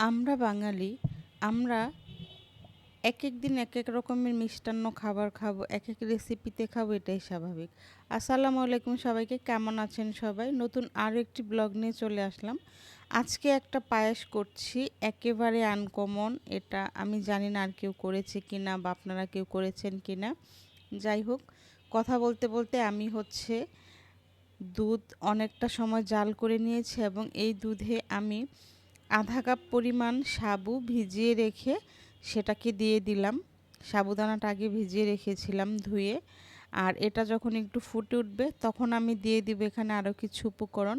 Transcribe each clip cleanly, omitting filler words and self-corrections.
আমরা বাঙালি, আমরা একেক দিন একেক রকমের মিষ্টান্ন খাবার খাবো, একেক রেসিপিতে খাবো, এটাই স্বাভাবিক। আসসালামু আলাইকুম সবাইকে, কেমন আছেন সবাই? নতুন আরও একটি ব্লগ নিয়ে চলে আসলাম। আজকে একটা পায়েস করছি, একেবারে আনকমন। এটা আমি জানি না আর কেউ করেছে কিনা বা আপনারা কেউ করেছেন কিনা। যাই হোক, কথা বলতে বলতে আমি দুধ অনেকটা সময় জাল করে নিয়েছি এবং এই দুধে আমি আধা কাপ পরিমাণ সাবু ভিজিয়ে রেখে সেটাকে দিয়ে দিলাম। সাবুদানাটা আগে ভিজিয়ে রেখেছিলাম ধুয়ে। আর এটা যখন একটু ফুটে উঠবে তখন আমি দিয়ে দিব এখানে আরও কিছু উপকরণ।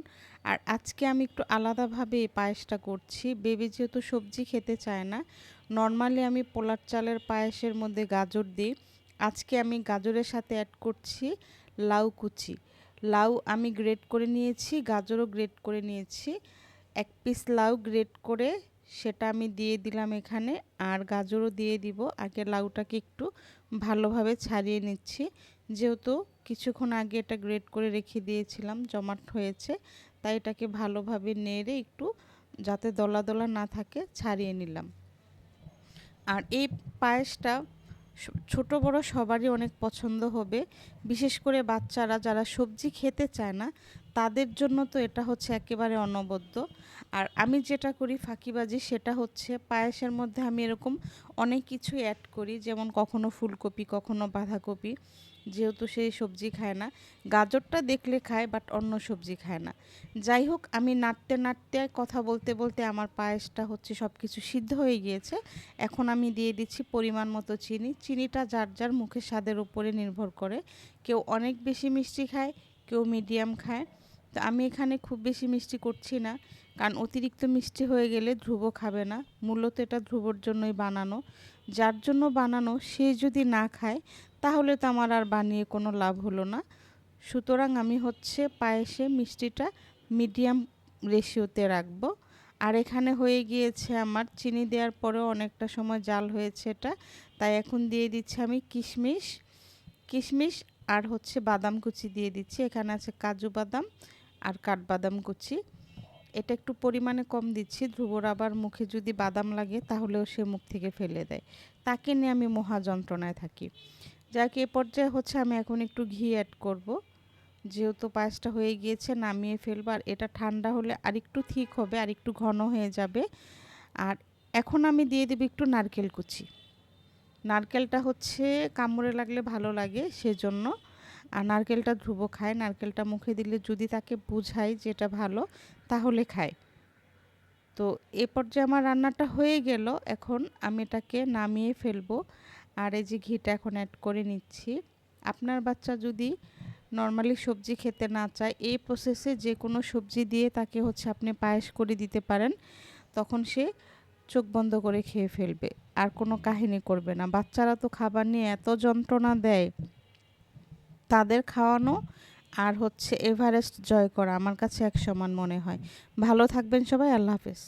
আর আজকে আমি একটু আলাদাভাবে এই পায়েসটা করছি। বেবি যেহেতু সবজি খেতে চায় না, নর্মালি আমি পোলার চালের পায়েসের মধ্যে গাজর দিই। আজকে আমি গাজরের সাথে অ্যাড করছি লাউ কুচি। লাউ আমি গ্রেট করে নিয়েছি, গাজরও গ্রেট করে নিয়েছি। এক পিস লাউ গ্রেট করে সেটা আমি দিয়ে দিলাম এখানে, আর গাজরও দিয়ে দিব। আগে লাউটাকে একটু ভালোভাবে ছাড়িয়ে নিচ্ছি, যেহেতু কিছুক্ষণ আগে এটা গ্রেট করে রেখে দিয়েছিলাম, জমাট হয়েছে, তাই এটাকে ভালোভাবে নেড়ে একটু যাতে দলা দলা না থাকে ছাড়িয়ে নিলাম। আর এই পায়েসটা ছোট বড় সবারই অনেক পছন্দ হবে, বিশেষ করে বাচ্চারা যারা সবজি খেতে চায় না তাদের জন্য তো এটা হচ্ছে একেবারে অনবদ্য। আর আমি যেটা করি ফাঁকিবাজি, সেটা হচ্ছে পায়েসের মধ্যে আমি এরকম অনেক কিছু অ্যাড করি, যেমন কখনো ফুলকপি, কখনো বাঁধাকপি, যেহেতু সেই সবজি খায় না। গাজরটা দেখলে খায়, বাট অন্য সবজি খায় না। যাই হোক, আমি নাড়তে নাড়তে কথা বলতে বলতে আমার পায়েসটা সব কিছু সিদ্ধ হয়ে গিয়েছে। এখন আমি দিয়ে দিচ্ছি পরিমাণ মতো চিনি। চিনিটা যার যার মুখের স্বাদের উপরে নির্ভর করে। কেউ অনেক বেশি মিষ্টি খায়, কেউ মিডিয়াম খায়। তো আমি এখানে খুব বেশি মিষ্টি করছি না, কারণ অতিরিক্ত মিষ্টি হয়ে গেলে ধ্রুব খাবে না। মূলত এটা ধ্রুবর জন্যই বানানো। যার জন্য বানানো সে যদি না খায় তাহলে তো আমার আর বানিয়ে কোনো লাভ হলো না। সুতরাং আমি পায়েসে মিষ্টিটা মিডিয়াম রেশিওতে রাখবো। আর এখানে হয়ে গিয়েছে আমার চিনি দেওয়ার পরেও অনেকটা সময় জাল হয়েছে এটা, তাই এখন দিয়ে দিচ্ছি আমি কিশমিশ। কিশমিশ আর বাদাম কুচি দিয়ে দিচ্ছি। এখানে আছে কাজু বাদাম আর কাঠবাদাম কুচি। এটা একটু পরিমাণে কম দিচ্ছি, ধ্রুবর আবার মুখে যদি বাদাম লাগে তাহলেও সে মুখ থেকে ফেলে দেয়, তাকে নিয়ে আমি মহা যন্ত্রণায় থাকি। যাক, এ পর্যায়ে আমি এখন একটু ঘি অ্যাড করব। যেহেতু পায়েসটা হয়ে গিয়েছে, নামিয়ে ফেলবো। আর এটা ঠান্ডা হলে আরেকটু ঠিক হবে, আর একটু ঘন হয়ে যাবে। আর এখন আমি দিয়ে দেবো একটু নারকেল কুচি। নারকেলটা কামড়ে লাগলে ভালো লাগে সেজন্য। আর নারকেলটা ধ্রুব খায়, নারকেলটা মুখে দিলে যদি তাকে বুঝাই যেটা ভালো তাহলে খায়। তো এ পর্যায়ে আমার রান্নাটা হয়ে গেল, এখন আমি এটাকে নামিয়ে ফেলবো। আর এই যে ঘিটা এখন অ্যাড করে নিচ্ছি। আপনার বাচ্চা যদি নর্মালি সবজি খেতে না চায়, এই প্রসেসে যে কোনো সবজি দিয়ে তাকে আপনি পায়েস করে দিতে পারেন। তখন সে চোখ বন্ধ করে খেয়ে ফেলবে, আর কোনো কাহিনী করবে না। বাচ্চারা তো খাবার নিয়ে এত যন্ত্রণা দেয়, তাদের খাওয়ানো আর এভারেস্ট জয় করা আমার কাছে এক সমান মনে হয়। ভালো থাকবেন সবাই, আল্লাহ হাফেজ।